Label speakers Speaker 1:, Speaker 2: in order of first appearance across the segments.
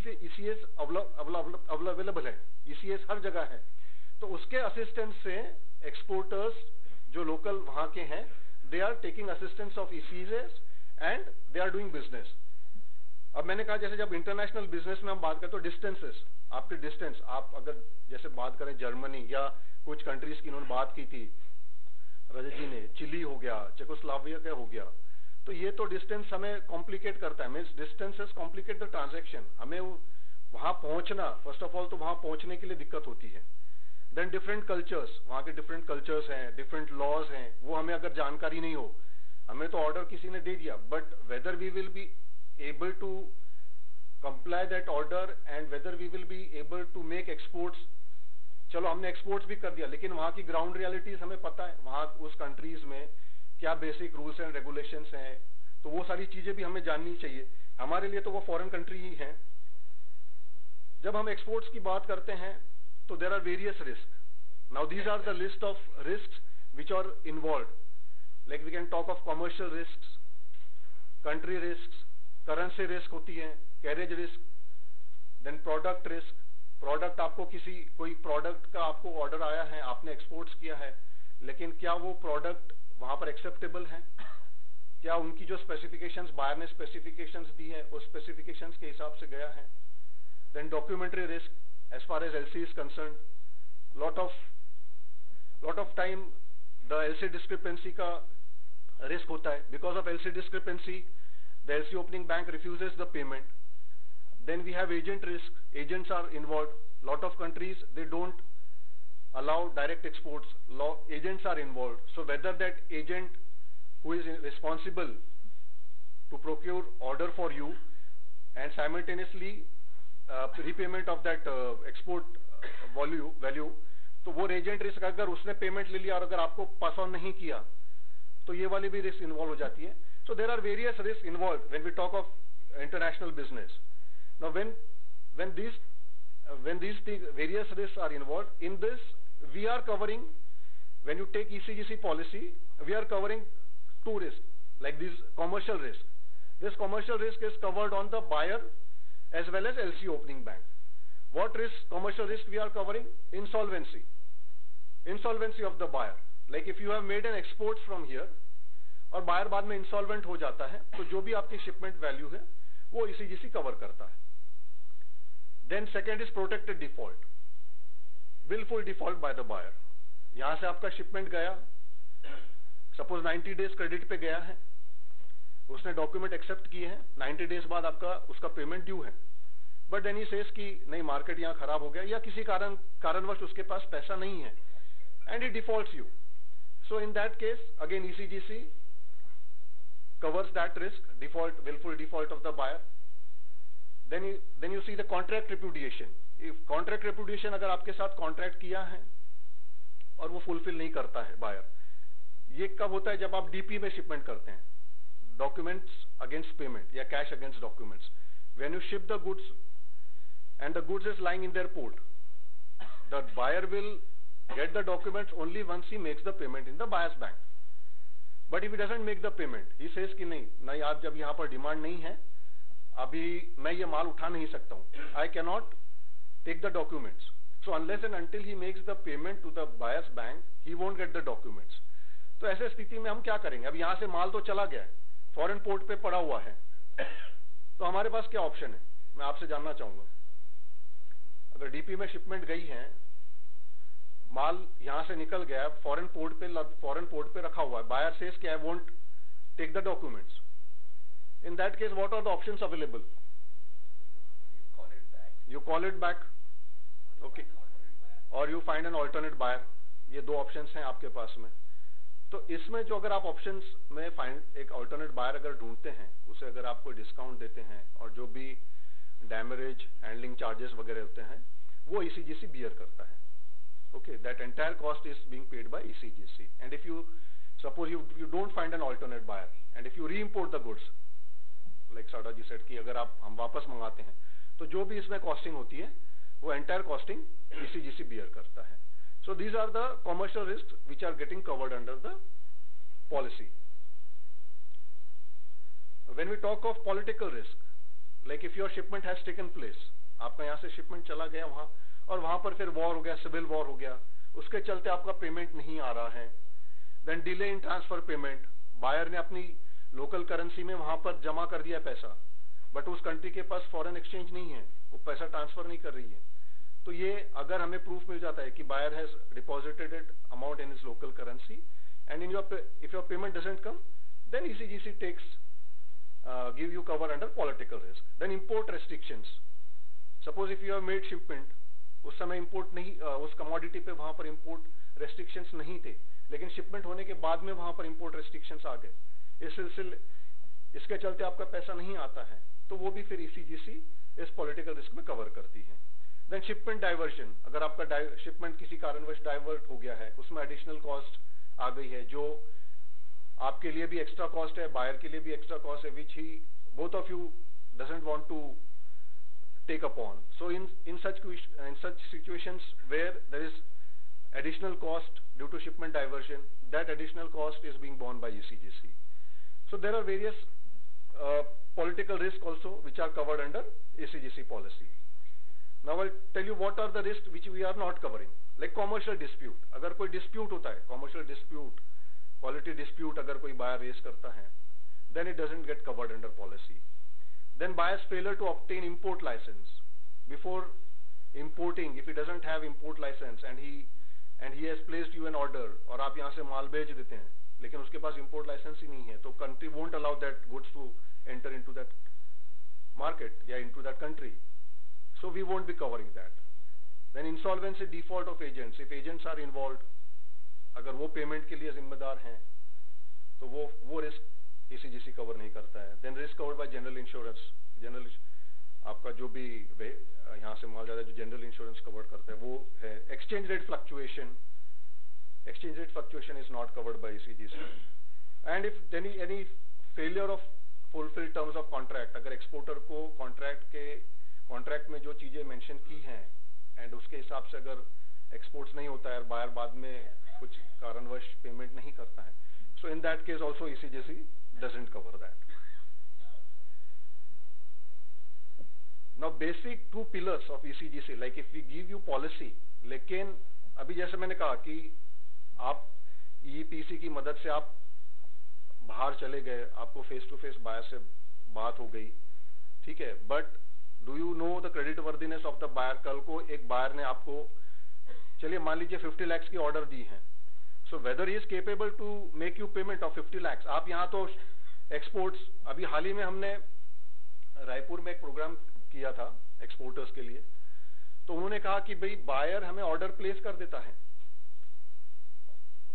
Speaker 1: से ECS available है, ECS हर जगह है, तो उसके असिस्टेंस से एक्सपोर्टर्स जो लोकल वहां के हैं, they are taking assistance of ECS and they are doing business. अब मैंने कहा जैसे जब इंटरनेशनल बिजनेस में हम बात करते हो डिस्टेंसेस, आपके डिस्टेंस, आप अगर जैसे बात करें जर्मनी या कुछ कंट्रीज की इन्होंने बात की थी रजत जी ने, चिली हो गया, चेकोस्लोवाकिया हो गया, तो ये तो डिस्टेंस हमें कॉम्प्लिकेट करता है, means distances complicate the transaction, हमें वहां पहुंचना, फर्स्ट ऑफ ऑल तो वहां पहुंचने के लिए दिक्कत होती है। देन डिफरेंट कल्चर्स, वहां के डिफरेंट कल्चर्स हैं, डिफरेंट लॉज हैं, वो हमें अगर जानकारी नहीं हो, हमें तो ऑर्डर किसी ने दे दिया, but whether we will be able to comply that order and whether we will be able to make exports, चलो हमने एक्सपोर्ट्स भी कर दिया, लेकिन वहां की ग्राउंड रियलिटीज हमें पता है, वहां उस कंट्रीज में क्या बेसिक रूल्स एंड रेगुलेशंस हैं, तो वो सारी चीजें भी हमें जाननी चाहिए। हमारे लिए तो वो फॉरेन कंट्री ही है। जब हम एक्सपोर्ट्स की बात करते हैं तो there are various risk. Now these are the list of risk which are involve, like we can talk of commercial risk, country risk, currency risk होती है, carriage risk, then product risk, product आपको कोई product का आपको order आया है, आपने exports किया है, लेकिन क्या वो प्रोडक्ट वहां पर एक्सेप्टेबल है, क्या उनकी जो स्पेसिफिकेशंस, बायर ने स्पेसिफिकेशंस दी है उस स्पेसिफिकेशंस के हिसाब से गया है। Then documentary risk, as far as LC is concern, lot of time the LC discrepancy का रिस्क होता है, because of LC discrepancy the LC opening bank refuses the payment. Then we have agent risk, agents are involved, lot of countries they don't allow direct exports, agents are involved, so whether that agent who is responsible to procure order for you and simultaneously repayment of that export value, तो वो agent risk अगर उसने payment ले लिया और अगर आपको pass on नहीं किया तो ये वाली भी risk involve हो जाती है। So there are various risks involved when we talk of international business. Now when these various risks are involved, in this we are covering, when you take ECGC policy, we are covering two risks, like this commercial risk. This commercial risk is covered on the buyer as well as LC opening bank. What risk, commercial risk we are covering? Insolvency of the buyer. Like if you have made an exports from here और buyer बाद में insolvent हो जाता है, तो जो भी आपकी shipment value है वो ECGC cover करता है। Then second is protected default, willful default by the buyer। यहां से आपका shipment गया, suppose 90 days credit पे गया है, उसने document accept किए हैं, 90 days बाद आपका उसका payment due है, but then he says कि नहीं market यहाँ खराब हो गया या किसी कारणवश उसके पास पैसा नहीं है, and he defaults you। So in that case again ECGC covers that risk, default, willful default of the buyer। Then you see the contract repudiation। If contract repudiation अगर आपके साथ contract किया है और वो fulfill नहीं करता है buyer, ये कब होता है? जब आप DP में shipment करते हैं, documents against payment या cash against documents। When you ship the goods and the goods is lying in their port, the buyer will get the documents only once he makes the payment in the buyer's bank। But if he doesn't make the payment, he says कि नहीं आप जब यहाँ पर demand नहीं है, अभी मैं ये माल उठा नहीं सकता हूँ, I cannot take the documents। So unless and until he makes the payment to the buyer's bank, he won't get the documents। तो ऐसे स्थिति में हम क्या करेंगे? अब यहाँ से माल तो चला गया है, फॉरेन पोर्ट पे पड़ा हुआ है, तो हमारे पास क्या ऑप्शन है? मैं आपसे जानना चाहूंगा। अगर DP में शिपमेंट गई है, माल यहाँ से निकल गया, फॉरेन पोर्ट पे रखा हुआ है, बायर सेज कि I won't take the documents। In that case, what are the options available? You call it back, okay, or you find an alternate buyer। ये दो options हैं आपके पास में। तो इसमें जो अगर आप options में एक alternate buyer अगर ढूंढते हैं, उसे अगर आपको डिस्काउंट देते हैं और जो भी डैमेज हैंडलिंग चार्जेस वगैरह होते हैं वो ECGC बियर करता है। Okay, that entire cost is being paid by ECGC। And if you suppose you don't find an alternate buyer and if you re-import the goods, like साडा जी said कि अगर हम वापस मंगाते हैं तो जो भी इसमें कॉस्टिंग होती है वो एंटायर कॉस्टिंग ECGC बियर करता है। So these are the commercial risks which are getting covered under the policy। When we talk of political risk, like if your shipment has taken place, आपका यहाँ से shipment चला गया वहां, और वहां पर फिर वॉर हो गया, सिविल वॉर हो गया, उसके चलते आपका पेमेंट नहीं आ रहा है, then delay in transfer payment, buyer ने अपनी लोकल करेंसी में वहां पर जमा कर दिया पैसा, बट उस कंट्री के पास फॉरेन एक्सचेंज नहीं है, वो पैसा ट्रांसफर नहीं कर रही है, तो ये अगर हमें प्रूफ मिल जाता है कि buyer has deposited it amount in his local currency and in your if your payment doesn't come, then ECGC takes give you cover under political risk. Then import restrictions. Suppose if you have made shipment, उस समय import नहीं, उस commodity पे वहां पर import restrictions नहीं थे, लेकिन shipment होने के बाद में वहां पर import restrictions आ गए, इसके चलते आपका पैसा नहीं आता है, तो वो भी फिर ECGC इस political risk में cover करती है. Then shipment diversion, अगर आपका shipment किसी कारणवश divert हो गया है, उसमें additional cost आ गई है, जो आपके लिए भी एक्स्ट्रा कॉस्ट है, बायर के लिए भी एक्स्ट्रा कॉस्ट है, which he both of you doesn't want to take upon. So in such situations where there is additional cost due to shipment diversion, that additional cost is being borne by ECGC. So there are various political risks also which are covered under ECGC policy. Now I'll tell you what are the risks which we are not covering, like commercial dispute. अगर कोई dispute होता है, commercial dispute, quality dispute अगर कोई buyer raise करता है, then it doesn't get covered under policy. Then buyer's failure to obtain import license before importing, if he doesn't have import license and he has placed you an order, और आप यहाँ से माल भेज देते हैं, लेकिन उसके पास import license ही नहीं है, तो country won't allow that goods to enter into that market या into that country. So we won't be covering that. Then insolvency default of agents, if agents are involved, अगर वो पेमेंट के लिए जिम्मेदार हैं, तो वो रिस्क ECGC कवर नहीं करता है. Then risk covered by general insurance, general आपका जो भी यहाँ से माल जाता है जो जनरल इंश्योरेंस कवर करता है वो है. Exchange rate fluctuation, exchange rate fluctuation is not covered by ECGC. And if any failure of fulfil terms of contract, अगर एक्सपोर्टर को कॉन्ट्रैक्ट में जो चीजें मेंशन की हैं एंड उसके हिसाब से अगर एक्सपोर्ट्स नहीं होता है और बायर बाद में कुछ कारणवश पेमेंट नहीं करता है, so in that case also ECGC doesn't cover that. Now basic two pillars of ECGC, like if we give you policy, लेकिन अभी जैसे मैंने कहा कि आप EPC की मदद से आप बाहर चले गए, आपको फेस टू फेस बायर से बात हो गई, ठीक है, but do you know the credit worthiness of the buyer. कल को एक बायर ने आपको, चलिए मान लीजिए 50 lakhs की ऑर्डर दी है, so whether he is capable to make you payment of 50 lakhs. आप यहाँ तो एक्सपोर्ट्स, अभी हाल ही में हमने रायपुर में एक प्रोग्राम किया था एक्सपोर्टर्स के लिए, तो उन्होंने कहा कि भाई बायर हमें ऑर्डर प्लेस कर देता है,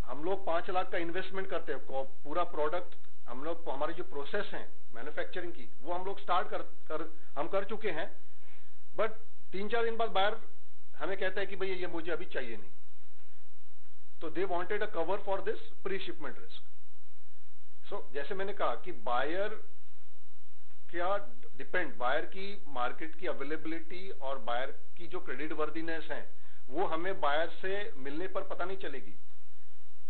Speaker 1: हम लोग 5 लाख का इन्वेस्टमेंट करते हैं, पूरा प्रोडक्ट हम लोग, हमारी जो प्रोसेस है मैन्युफैक्चरिंग की वो हम लोग स्टार्ट हम कर चुके हैं, बट 3-4 दिन बाद बायर हमें कहता है कि भाई ये मुझे अभी चाहिए नहीं. तो they wanted a cover for this pre shipment risk. So जैसे मैंने कहा कि बायर क्या डिपेंड, बायर की मार्केट की अवेलेबिलिटी और बायर की जो क्रेडिट वर्दीनेस है वो हमें बायर से मिलने पर पता नहीं चलेगी.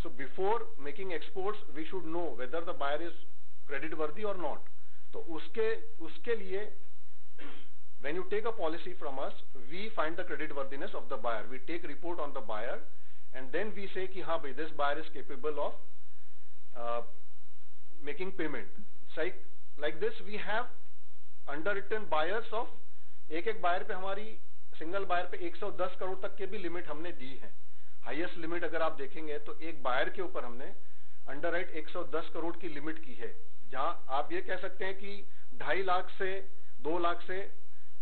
Speaker 1: So before making exports we should know whether the buyer is credit worthy और नॉट. तो उसके लिए when you take a policy from us, we find the credit worthiness of the buyer, we take report on the buyer and then we say ki ha bhai this buyer is capable of making payment. Like this we have underwritten buyers of, एक buyer पे हमारी single buyer पे 110 करोड़ तक के भी limit हमने दी है. Highest limit अगर आप देखेंगे तो एक बायर के ऊपर हमने अंडरराइट 110 करोड़ की लिमिट की है, जहां आप ये कह सकते हैं कि 2.5 लाख से 2 लाख से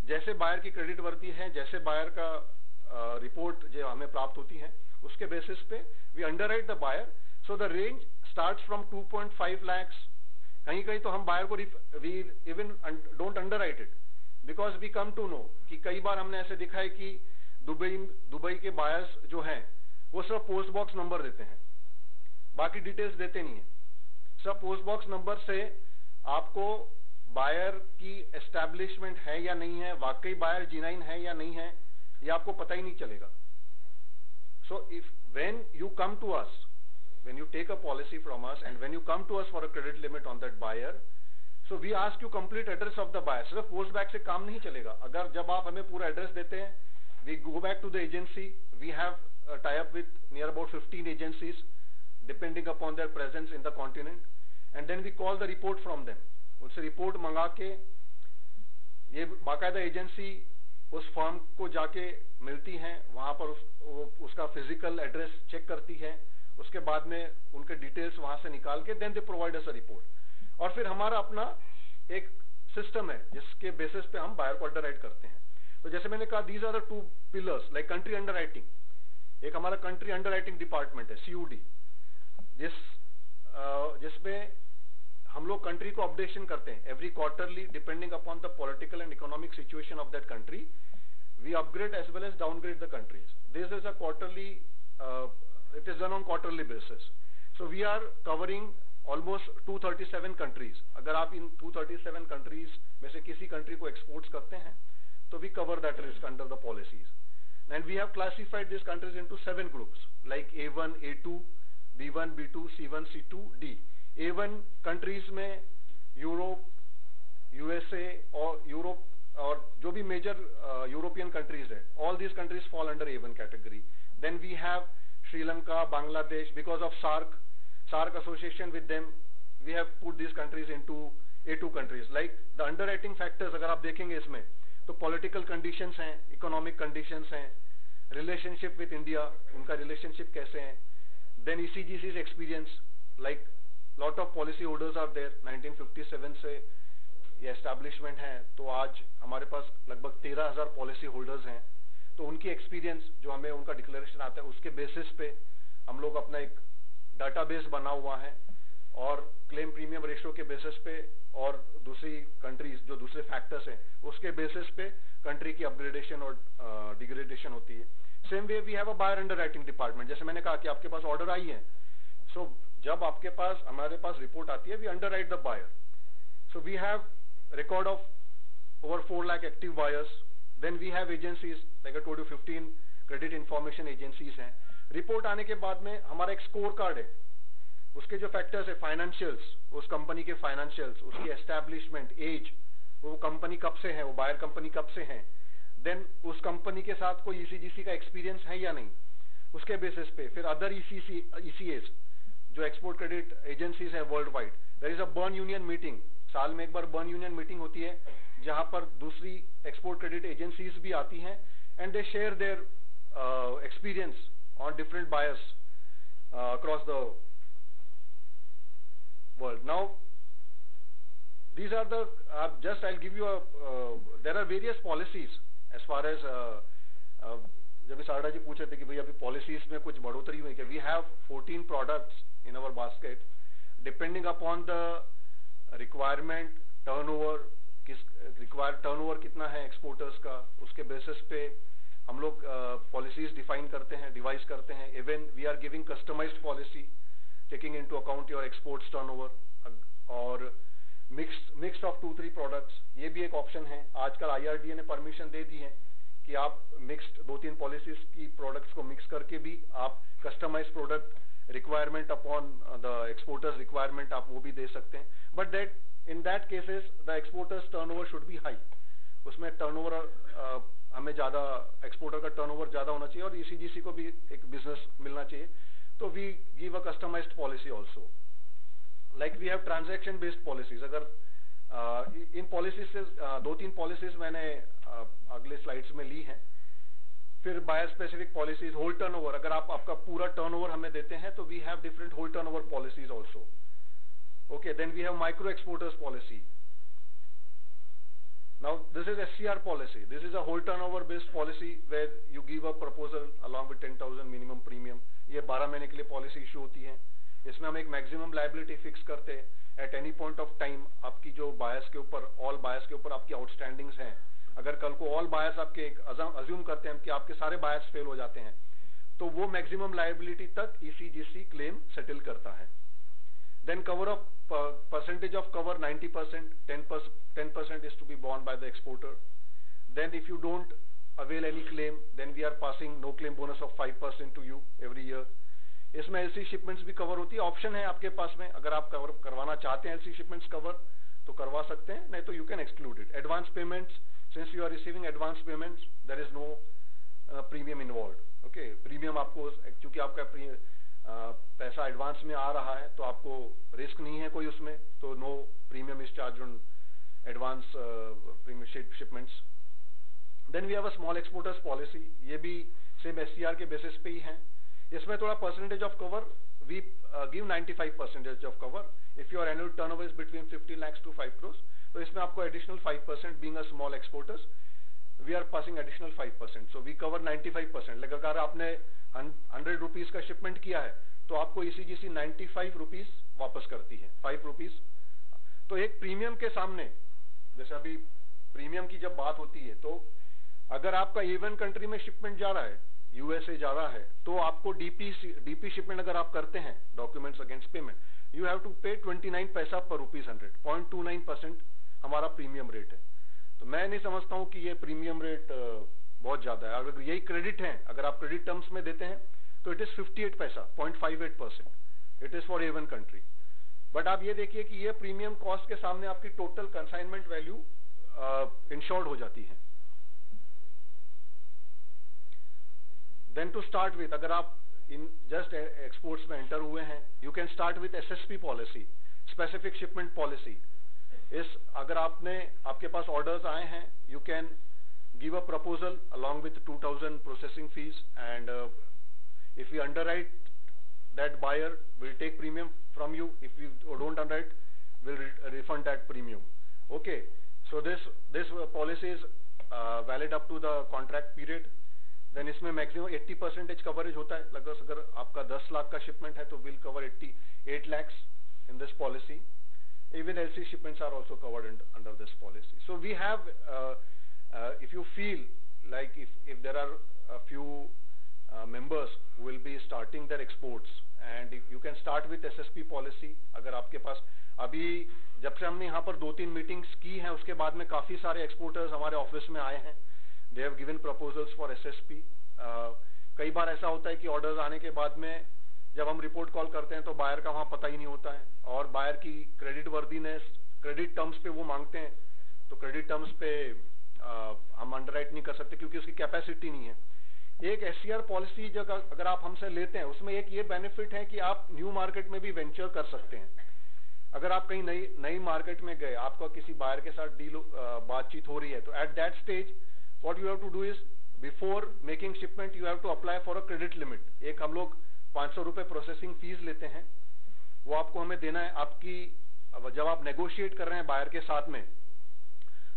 Speaker 1: जैसे बायर की क्रेडिट वर्दी है, जैसे बायर का रिपोर्ट जो हमें प्राप्त होती है उसके बेसिस पे we underwrite the buyer. So the range starts from 2.5 lakhs. कहीं तो हम बायर को we even don't underwrite it because we come to know कि कई बार हमने ऐसे देखा है कि दुबई के बायर्स जो हैं वो सिर्फ पोस्ट बॉक्स नंबर देते हैं, बाकी डिटेल्स देते नहीं है. सिर्फ पोस्ट बॉक्स नंबर से आपको बायर की एस्टैब्लिशमेंट है या नहीं है, वाकई बायर G9 है या नहीं है, ये आपको पता ही नहीं चलेगा. So if when you come to us, when you take a policy from us and when you come to us for a credit limit on that buyer, So we ask you complete address of the buyer. सिर्फ post bag से काम नहीं चलेगा. अगर जब आप हमें पूरा एड्रेस देते हैं, we go back to the agency. We have a tie-up with near about 15 agencies, depending upon their presence in the continent, and then we call the report from them. उनसे रिपोर्ट मंगा के ये बाकायदा agency उस firm को जाके मिलती हैं, वहां पर उसका फिजिकल एड्रेस चेक करती है, उसके बाद में उनके डिटेल्स वहां से निकाल के then they provide us a report. और फिर हमारा अपना एक सिस्टम है जिसके बेसिस पे हम बायर को अंडरराइट करते हैं. तो जैसे मैंने कहा, these are the two pillars, like country underwriting. एक हमारा कंट्री अंडरराइटिंग डिपार्टमेंट है, CUD, जिसमें हम लोग कंट्री को अपडेशन करते हैं every quarterly, depending upon the political and economic situation of that country. We upgrade as well as downgrade the countries. This is a quarterly, it is done on quarterly basis. So we are covering almost 237 countries. अगर आप इन 237 countries में से किसी country को exports करते हैं, तो we cover that risk under the policies. And we have classified these countries into 7 groups, like A1, A2, B1, B2, C1, C2, D. A1 countries में यूरोप, USA और यूरोप और जो भी मेजर यूरोपियन कंट्रीज है, all these countries fall under A1 category. Then we have Sri Lanka, Bangladesh, because of SAARC association with them, we have put these countries into A2 countries. Like the underwriting factors, अगर आप देखेंगे इसमें, तो political conditions हैं, economic conditions हैं, relationship with India, उनका relationship कैसे हैं, then ECGC's experience, like lot of policy holders are there. 1957 से ये establishment है, तो आज हमारे पास लगभग 13,000 policy holders हैं. तो उनकी एक्सपीरियंस जो हमें उनका डिक्लेरेशन आता है, उसके बेसिस पे हम लोग अपना एक डाटाबेस बना हुआ है, और क्लेम प्रीमियम रेशियो के बेसिस पे और दूसरी कंट्रीज जो दूसरे फैक्टर्स हैं उसके बेसिस पे कंट्री की अपग्रेडेशन और डिग्रेडेशन होती है. Same way we have a buyer underwriting department. जैसे मैंने कहा कि आपके पास ऑर्डर आई है, सो जब आपके पास हमारे पास रिपोर्ट आती है, we underwrite the buyer. So we have record of over 4 lakh active buyers. Then we have agencies, like I told you, 15 credit information agencies हैं. रिपोर्ट आने के बाद में हमारा एक स्कोर कार्ड है, उसके जो फैक्टर्स है, फाइनेंशियल्स, उस कंपनी के फाइनेंशियल्स, उसकी एस्टैब्लिशमेंट, एज, वो कंपनी कब से है, वो बायर कंपनी कब से है, देन उस कंपनी के साथ कोई ECGC का एक्सपीरियंस है या नहीं, उसके बेसिस पे फिर अदर ECAs जो एक्सपोर्ट क्रेडिट एजेंसीज हैं world wide. There is a Berne Union meeting, साल में एक बार बर्न यूनियन मीटिंग होती है, जहां पर दूसरी एक्सपोर्ट क्रेडिट एजेंसीज भी आती हैं, and they share their experience on different buyers across the world. Now these are the just I'll give you there are various policies as far as जब सारदा जी पूछ रहे थे कि भाई अभी पॉलिसीज में कुछ बढ़ोतरी हुई क्या, we have 14 products in our basket, depending upon the requirement, turnover, turnover कितना है एक्सपोर्टर्स का, उसके बेसिस पे हम लोग पॉलिसीज डिफाइन करते हैं, डिवाइस करते हैं. Even we are giving customised policy taking into account your exports turnover, और मिक्स ऑफ 2-3 प्रोडक्ट्स, ये भी एक ऑप्शन है. आजकल IRDA ने परमिशन दे दी है कि आप मिक्स्ड 2-3 पॉलिसीज की प्रोडक्ट्स को मिक्स करके भी आप customise product requirement upon the exporters requirement आप वो भी दे सकते हैं. But that in that cases the exporters turnover should be high. उसमें टर्नओवर हमें ज्यादा, एक्सपोर्टर का टर्नओवर ज्यादा होना चाहिए और ECGC को भी एक बिजनेस मिलना चाहिए. तो we give a customised policy also. Like we have transaction based policies. अगर इन पॉलिसीज से 2-3 पॉलिसीज मैंने अगले स्लाइड्स में ली हैं. फिर buyer specific policies, whole turnover, अगर आप आपका पूरा टर्नओवर हमें देते हैं तो we have different whole turnover policies also. Okay, then we have micro exporters policy. Now this is SCR policy. This is a whole turnover based policy where you give a proposal along with 10,000 minimum premium. ये 12 महीने के लिए policy issue होती है. इसमें हम एक maximum liability fix करते हैं. At any point of time आपकी जो बायर्स के ऊपर, ऑल बायर्स के ऊपर आपकी आउटस्टैंडिंग्स हैं, अगर कल को ऑल बायर्स आपके अज्यूम करते हैं कि आपके सारे बायर्स फेल हो जाते हैं, तो वो मैक्सिमम लायबिलिटी तक ECGC क्लेम सेटल करता है. Then cover of percentage of cover 90%, 10% is to be borne by the exporter. Then if you don't avail any claim, then we are passing no claim bonus of 5% to you every year. इसमें LC shipments भी cover होती है. Option है आपके पास में, अगर आप cover करवाना चाहते हैं LC shipments कवर, तो करवा सकते हैं, नहीं तो you can exclude it. Advance payments, since you are receiving advance payments, there is no premium involve. Okay, premium आपको, क्योंकि आपका पैसा एडवांस में आ रहा है तो आपको रिस्क नहीं है कोई उसमें, तो no premium is charge on advance premium shipments. Then we have a small exporters policy. ये भी सेम SCR के बेसिस पे ही है. इसमें थोड़ा percentage of cover we give 95% of cover if your annual turnover is between 50 lakhs to 5 crores. तो इसमें आपको additional 5%, being a small exporters we are passing additional 5%. So we cover 95%. अगर आपने 100 रुपीज का शिपमेंट किया है तो आपको ECGC 95 रुपीज वापस करती है, 5 रुपीज. तो एक प्रीमियम के सामने, जैसे अभी प्रीमियम की जब बात होती है, तो अगर आपका A1 कंट्री में शिपमेंट जा रहा है, USA जा रहा है, तो आपको DP शिपमेंट अगर आप करते हैं, documents against payment, you have to pay 29 पैसा पर रुपीज 100. 0.29% हमारा प्रीमियम रेट है. तो मैं नहीं समझता हूं कि ये प्रीमियम रेट बहुत ज्यादा है. अगर यही क्रेडिट है, अगर आप क्रेडिट टर्म्स में देते हैं तो इट इज 58 पैसा, 0.58%. It is for A1 country. But आप ये देखिए कि ये प्रीमियम कॉस्ट के सामने आपकी टोटल कंसाइनमेंट वैल्यू इंश्योर्ड हो जाती है. देन टू स्टार्ट विथ, अगर आप इन जस्ट एक्सपोर्ट्स में एंटर हुए हैं, you can start with SSP policy, specific shipment policy. अगर आपके पास ऑर्डर्स आए हैं, you can give a proposal along with 2000 processing fees, and if you underwrite, that buyer will take premium from you. If you don't underwrite, will refund that premium. Okay, so this policy is valid up to the contract period. Then इसमें maximum 80% coverage होता है. लगभग अगर आपका 10 लाख का shipment है तो will cover 88 lakhs in this policy. Even LC shipments are also covered under this policy. So we have, if you feel like if there are a few members who will be starting their exports, and if you can start with SSP policy. अगर आपके पास अभी जब से हमने यहाँ पर 2-3 meetings की हैं, उसके बाद में काफी सारे एक्सपोर्टर्स हमारे ऑफिस में आए हैं. They have given proposals for SSP. कई बार ऐसा होता है कि ऑर्डर्स आने के बाद में जब हम रिपोर्ट कॉल करते हैं तो बायर का वहां पता ही नहीं होता है, और बायर की क्रेडिट वर्दीनेस, क्रेडिट टर्म्स पे वो मांगते हैं, तो क्रेडिट टर्म्स पे हम अंडरराइट नहीं कर सकते क्योंकि उसकी कैपेसिटी नहीं है. एक SCR पॉलिसी अगर आप हमसे लेते हैं, उसमें एक ये बेनिफिट है कि आप न्यू मार्केट में भी वेंचर कर सकते हैं. अगर आप कहीं नई मार्केट में गए, आपका किसी बायर के साथ डील बातचीत हो रही है, तो at that stage what you have to do is, before making shipment you have to apply for a credit limit. एक हम लोग 500 रुपए प्रोसेसिंग फीस लेते हैं, वो आपको हमें देना है. आपकी जब आप नेगोशिएट कर रहे हैं बायर के साथ में,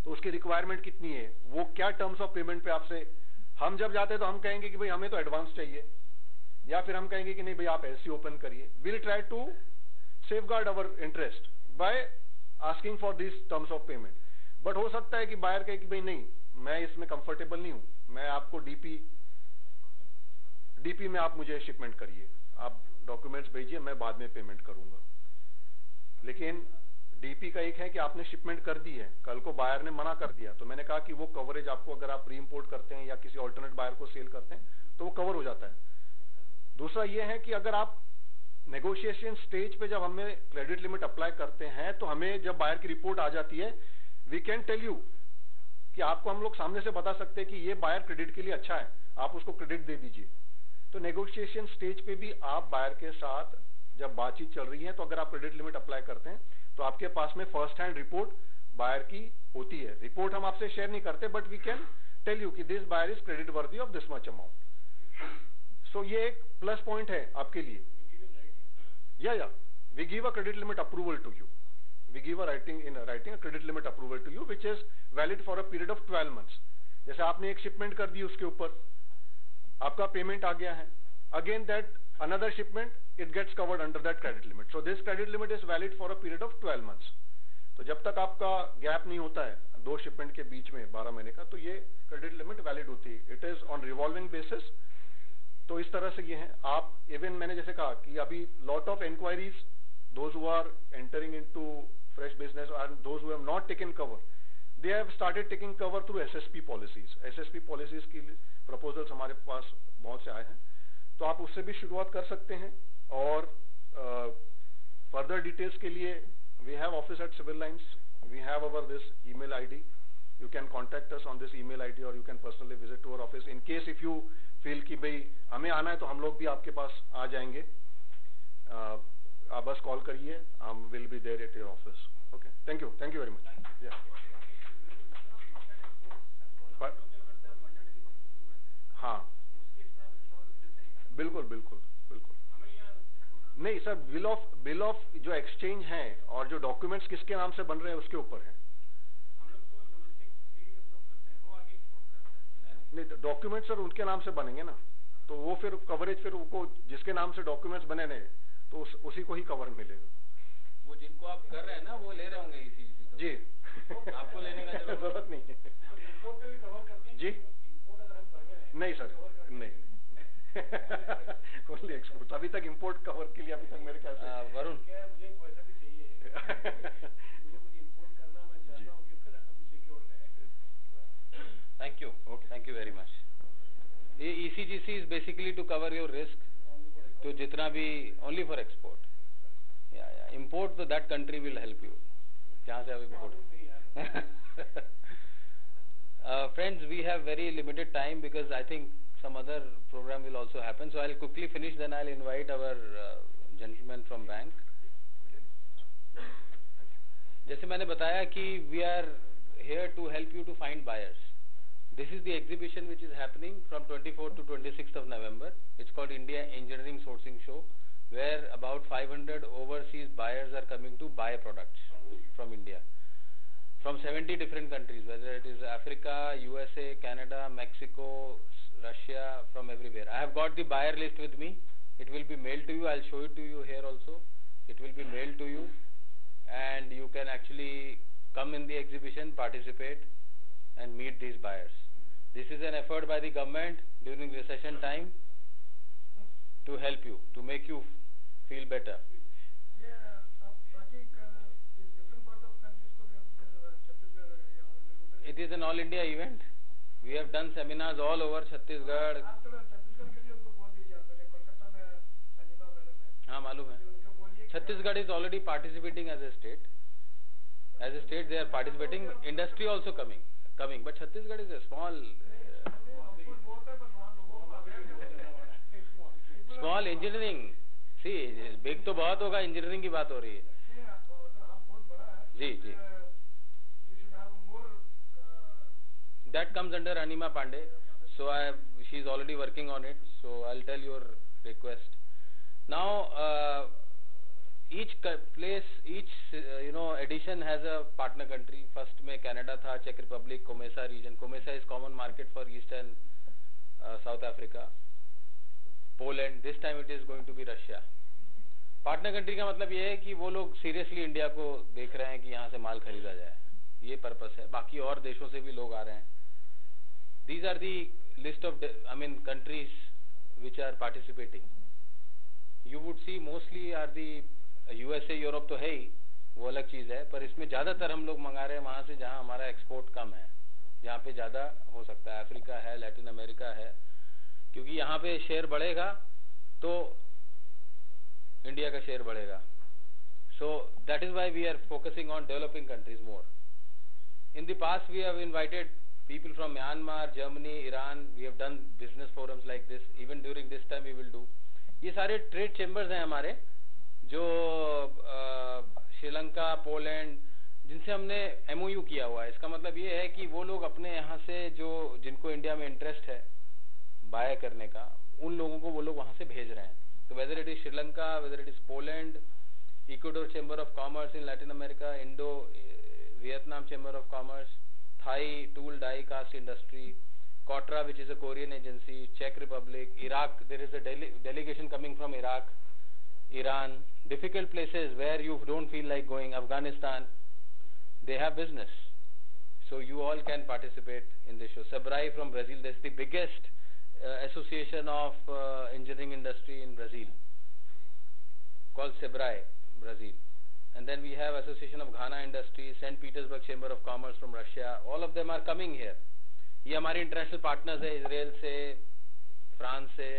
Speaker 1: तो उसकी रिक्वायरमेंट कितनी है, वो क्या टर्म्स ऑफ पेमेंट पे आपसे, हम जब जाते हैं तो हम कहेंगे कि भाई हमें तो एडवांस चाहिए, या फिर हम कहेंगे कि नहीं भाई आप LC ओपन करिए. Will try to safeguard our interest by asking for this terms of payment. But हो सकता है कि बायर कहे कि भाई नहीं, मैं इसमें कंफर्टेबल नहीं हूं, मैं आपको डीपी में आप मुझे शिपमेंट करिए, आप डॉक्यूमेंट्स भेजिए, मैं बाद में पेमेंट करूंगा. लेकिन डीपी का एक है कि आपने शिपमेंट कर दी है, कल को बायर ने मना कर दिया, तो मैंने कहा कि वो कवरेज आपको, अगर आप री इम्पोर्ट करते हैं या किसी ऑल्टरनेट बायर को सेल करते हैं, तो वो कवर हो जाता है. दूसरा ये है कि अगर आप नेगोशिएशन स्टेज पे जब हमें क्रेडिट लिमिट अप्लाई करते हैं, तो हमें जब बायर की रिपोर्ट आ जाती है, वी कैन टेल यू कि आपको हम लोग सामने से बता सकते हैं कि ये बायर क्रेडिट के लिए अच्छा है, आप उसको क्रेडिट दे दीजिए. तो नेगोशिएशन स्टेज पे भी आप बायर के साथ जब बातचीत चल रही है, तो अगर आप क्रेडिट लिमिट अप्लाई करते हैं, तो आपके पास में फर्स्ट हैंड रिपोर्ट बायर की होती है. रिपोर्ट हम आपसे शेयर नहीं करते, but we can tell you कि this buyer is credit worthy of this much amount. So ये एक प्लस पॉइंट है आपके लिए. या we give a credit limit approval to you. We give a writing a credit limit approval to you, which is valid for a period of 12 months. जैसे आपने एक shipment कर दी, उसके ऊपर आपका पेमेंट आ गया है, again that another shipment, it gets covered under that credit limit. So this credit limit is valid for a period of 12 months. तो जब तक आपका गैप नहीं होता है 2 शिपमेंट के बीच में 12 महीने का, तो ये क्रेडिट लिमिट वैलिड होती है. It is on revolving basis. तो इस तरह से ये है. आप इवन मैंने जैसे कहा कि अभी lot of enquiries, those who are entering into fresh business and those who have not taken cover, they have started taking cover through SSP policies. SSP policies की proposals हमारे पास बहुत से आए हैं, तो आप उससे भी शुरुआत कर सकते हैं. और further details के लिए we have office at Civil Lines. we have our this email ID. You can contact us on this email ID or you can personally visit to our office. In case if you feel कि भाई हमें आना है तो हम लोग भी आपके पास आ जाएंगे. आप बस कॉल करिए. Will be there at your office. Okay. Thank you very much. Yeah. But हाँ. बिल्कुल. नहीं सर, बिल ऑफ जो एक्सचेंज है और जो डॉक्यूमेंट्स किसके नाम से बन रहे हैं उसके ऊपर है. नहीं, डॉक्यूमेंट्स सर उनके नाम से बनेंगे ना, तो वो फिर कवरेज फिर उनको जिसके नाम से डॉक्यूमेंट्स बने ने तो उसी को ही कवर मिलेगा.
Speaker 2: वो जिनको आप कर रहे हैं ना वो ले रहे होंगे इसी
Speaker 1: जी.
Speaker 2: आपको लेने का
Speaker 1: जरूरत नहीं है जी. नहीं सर, नहीं ओनली एक्सपोर्ट. अभी तक इंपोर्ट कवर के लिए अभी तक मेरे ख्याल से
Speaker 2: वरुण
Speaker 3: मुझे पैसा भी चाहिए. मुझे कुछ इंपोर्ट करना, मैं चाहता हूँ कि फिर रकम सिक्योर रहे.
Speaker 2: Thank you. Okay, thank you very much. ये ECGC is basically to cover your risk, तो जितना भी ओनली फॉर एक्सपोर्ट. या इंपोर्ट तो that country will help you, जहाँ से आप import. Friends, we have very limited time because I think some other program will also happen. So I'll quickly finish, then I'll invite our gentleman from bank. जैसे मैंने बताया कि we are here to help you to find buyers. This is the exhibition which is happening from 24th to 26th of November. It's called India Engineering Sourcing Show, where about 500 overseas buyers are coming to buy products from India. From 70 different countries, whether it is Africa, USA, Canada, Mexico, Russia, from everywhere. I have got the buyer list with me. It will be mailed to you. I'll show it to you here also. It will be mailed to you, and you can actually come in the exhibition, participate, and meet these buyers. This is an effort by the government during recession time to help you, to make you feel better. It is an all India event. We have done seminars all over Chhattisgarh. हाँ मालूम है. Chhattisgarh is already participating as a state. As a state they are participating. Industry also coming. But Chhattisgarh is a small engineering. See, big तो बहुत होगा, engineering की बात हो रही है. जी. That comes under Anima Pandey. So she's already working on it. So I'll tell your request. Now, each place, each edition has a partner country. First में Canada था, Czech Republic, COMESA region. COMESA is common market for East and South Africa. Poland. This time it is going to be Russia. Partner country का मतलब ये है कि वो लोग seriously India को देख रहे हैं कि यहाँ से माल खरीदा जाए, ये पर्पस है. बाकी और देशों से भी लोग आ रहे हैं. These are the list of countries which are participating. You would see mostly are the USA, Europe तो है ही, वो अलग चीज है, पर इसमें ज्यादातर हम लोग मंगा रहे हैं वहां से जहां हमारा एक्सपोर्ट कम है, जहाँ पे ज्यादा हो सकता है. अफ्रीका है, लैटिन अमेरिका है, क्योंकि यहाँ पे शेयर बढ़ेगा तो इंडिया का शेयर बढ़ेगा. So that is why we are focusing on developing countries more. In the past we have invited people from Myanmar, Germany, Iran. We have done business forums like this. Even during this time we will do. ये सारे trade chambers हैं हमारे, जो Sri Lanka, Poland, जिनसे हमने MOU किया हुआ है. इसका मतलब ये है कि वो लोग अपने यहाँ से जिनको इंडिया में इंटरेस्ट है बाय करने का, उन लोगों को वो लोग वहाँ से भेज रहे हैं. तो whether it is Sri Lanka, whether it is Poland, Ecuador chamber of commerce in Latin America, Vietnam Chamber of Commerce, Thai tool die cast industry, Kotra, which is a Korean agency, Czech Republic, Iraq. There is a delegation coming from Iraq, Iran. Difficult places where you don't feel like going. Afghanistan, they have business, so you all can participate in this show. Sebrae from Brazil. This is the biggest association of engineering industry in Brazil, called Sebrae, Brazil. And then we have Association of Ghana Industries, St. Petersburg Chamber of Commerce from Russia. All of them are coming here. ये हमारे international partners है, Israel से, France से,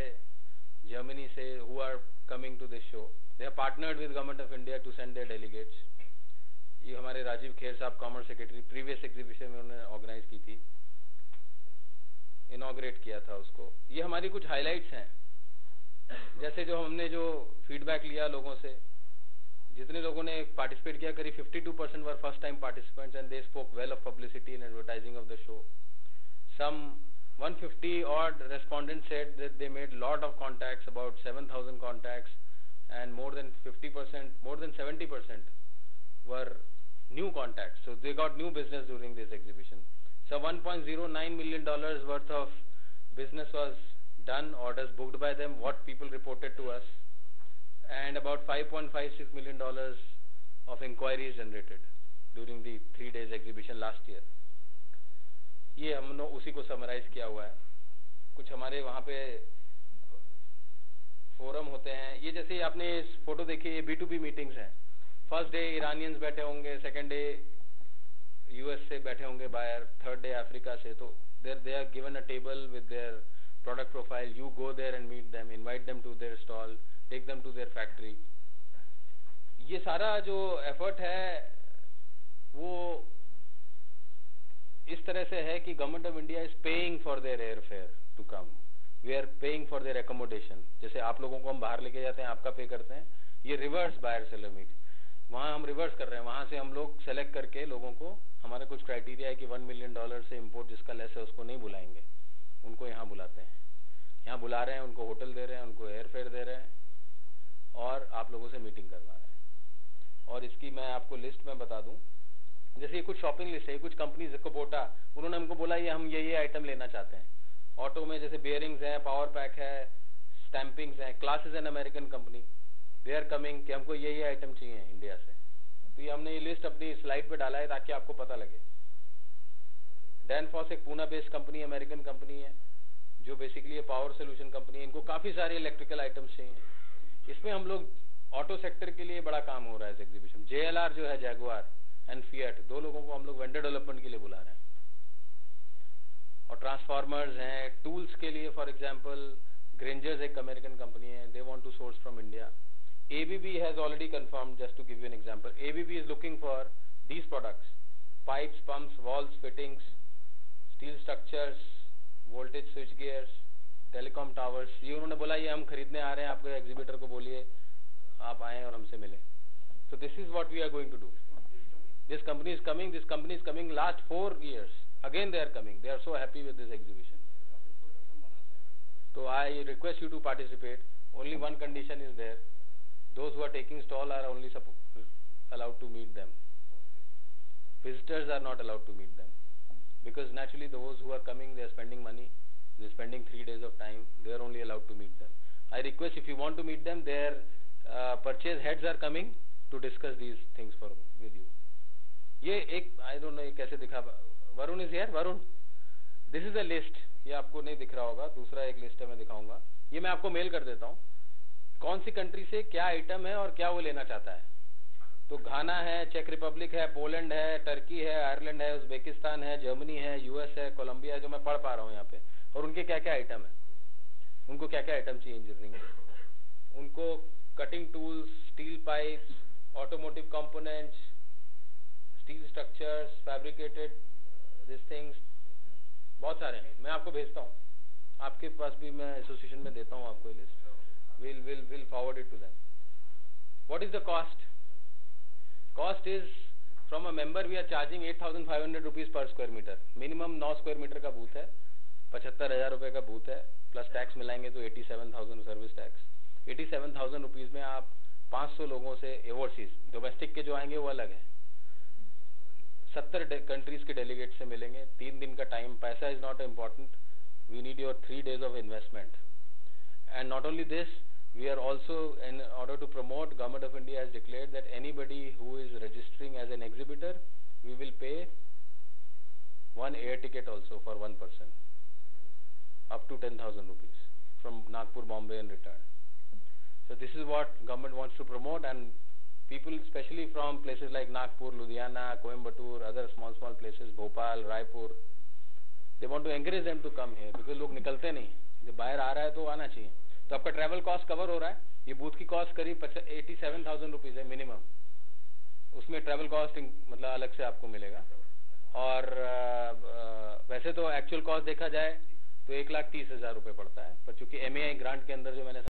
Speaker 2: Germany से, who are coming to this show. They have partnered with Government of India to send their delegates. ये हमारे राजीव खेर साहब commerce secretary, previous exhibition में उन्होंने ऑर्गेनाइज की थी, इनॉग्रेट किया था उसको। ये हमारी कुछ हाइलाइट्स हैं, जैसे जो हमने जो फीडबैक लिया लोगों से, जितने लोगों ने पार्टिसिपेट किया, करीब 52% वर first time participants and they spoke well of publicity and advertising of the show. Some 150 odd respondents said that they made lot of contacts, about 7,000 contacts, and more than 50%, more than 70% were new contacts. So they got new business during this exhibition. So $1.09 million worth of business was done, orders booked by them, what people reported to us, and about $5.56 million of inquiries generated during the 3 days exhibition last year. ये हमने उसी को summarise किया हुआ है। कुछ हमारे वहाँ पे फोरम होते हैं, ये जैसे आपने इस फोटो देखी, ये B2B मीटिंग्स हैं। फर्स्ट डे इरानियंस बैठे होंगे, सेकंड डे US से बैठे होंगे बायर, थर्ड डे अफ्रीका से। तो they are given a table with their product profile, you go there and meet them, invite them to their stall, take them to their factory। ये सारा जो effort है वो इस तरह से है कि government of India is paying for their air fare to come, we are paying for their accommodation. जैसे आप लोगों को हम बाहर लेके जाते हैं, आपका पे करते हैं, ये रिवर्स बायर सेलर मीट, वहाँ हम रिवर्स कर रहे हैं। वहाँ से हम लोग सेलेक्ट करके लोगों को, हमारा कुछ क्राइटेरिया है कि $1 मिलियन से इम्पोर्ट जिसका लेस है उसको नहीं बुलाएंगे, उनको यहाँ बुलाते हैं। यहाँ बुला रहे हैं, उनको होटल दे रहे हैं, उनको एयर फेयर दे रहे हैं और आप लोगों से मीटिंग करवा रहे हैं। और इसकी मैं आपको लिस्ट में बता दूं, जैसे ये कुछ शॉपिंग लिस्ट है, कुछ कंपनीज, कोबोटा, उन्होंने हमको बोला ये हम ये आइटम लेना चाहते हैं। ऑटो में जैसे बेयरिंग्स है, पावर पैक है, स्टैंपिंग्स है। Class is an American company, they are coming कि हमको ये आइटम चाहिए इंडिया से। तो ये हमने ये लिस्ट अपनी स्लाइड पे डाला है ताकि आपको पता लगे। डैनफॉस एक Poona based company, American company है, जो बेसिकली पावर सोल्यूशन कंपनी है। इनको काफी सारे इलेक्ट्रिकल आइटम्स चाहिए। इसमें हम लोग ऑटो सेक्टर के लिए बड़ा काम हो रहा है इस एग्जीबिशन। JLR जो है, जैगुआर एंड फिएट, 2 लोगों को हम लोग वेंडर डेवलपमेंट के लिए बुला रहे हैं। और ट्रांसफार्मर्स हैं, टूल्स के लिए, फॉर एग्जांपल ग्रेंजर्स एक अमेरिकन कंपनी है, they want to source from India. ABB has already confirmed, just to give you an example, ABB is looking for these products, pipes, pumps, valves, fittings, steel structures, voltage switch gears, telecom towers. ये उन्होंने बोला ये हम खरीदने आ रहे हैं, आपके exhibitor को बोलिए आप आए और हमसे मिले। So this is what we are going to do. This company is coming last 4 years. Again they are coming. They are so happy with this exhibition. So I request you to participate. Only one condition is there. Those who are taking stall are only allowed to meet them. Visitors are not allowed to meet them. Because naturally those who are coming, they are spending money. They are spending 3 days of time. They are only allowed to meet them. I request if you want to meet them, their purchase heads are coming to discuss these things with you. ये एक, I don't know ये कैसे दिखा, Varun is here, Varun, this is a list, ये आपको नहीं दिख रहा होगा, दूसरा एक लिस्ट है मैं दिखाऊंगा, ये मैं आपको मेल कर देता हूँ, कौन सी कंट्री से क्या आइटम है और क्या वो लेना चाहता है। तो घाना है, चेक रिपब्लिक है, पोलैंड है, टर्की है, आयरलैंड है, उज्बेकिस्तान है, जर्मनी है, US है, कोलंबिया है, जो मैं पढ़ पा रहा हूँ यहाँ पे, और उनके क्या क्या आइटम है, उनको क्या क्या आइटम चाहिए इंजीनियरिंग में, उनको cutting tools, steel pipes, automotive components, steel structures, fabricated this things, बहुत सारे हैं। मैं आपको भेजता हूँ, आपके पास भी मैं एसोसिएशन में देता हूँ आपको list, will forward it to them. What is the cost? Cost is from a member we are charging 8,500 rupees per square metre. Minimum 9 square metre का बूथ है, 75,000 रुपए का बूथ है, प्लस टैक्स मिलाएंगे तो 87,000 सर्विस टैक्स। 87,000 रुपीज में आप 500 लोगों से, ओवरसीज, डोमेस्टिक के जो आएंगे वो अलग है, 70 कंट्रीज के डेलीगेट से मिलेंगे। 3 दिन का time, paisa is not important, we need your 3 days of investment. And not only this, we are also, in order to promote, Government of India has declared that anybody who is registering as an exhibitor, we will pay 1 air ticket also for 1 person, up to 10,000 rupees from Nagpur, Bombay and return. So this is what government wants to promote, and people especially from places like Nagpur, Ludhiana, Coimbatore, other small places, Bhopal, Raipur, they want to encourage them to come here because लोग निकलते नहीं, जब बाहर आ रहा है तो आना चाहिए। तो आपका ट्रैवल कॉस्ट कवर हो रहा है। ये बूथ की कॉस्ट करीब 87,000 रुपीज है मिनिमम, उसमें ट्रैवल कॉस्ट मतलब अलग से आपको मिलेगा। और वैसे तो एक्चुअल कॉस्ट देखा जाए तो 1,30,000 रुपये पड़ता है, पर चूंकि MAI ग्रांट के अंदर जो मैंने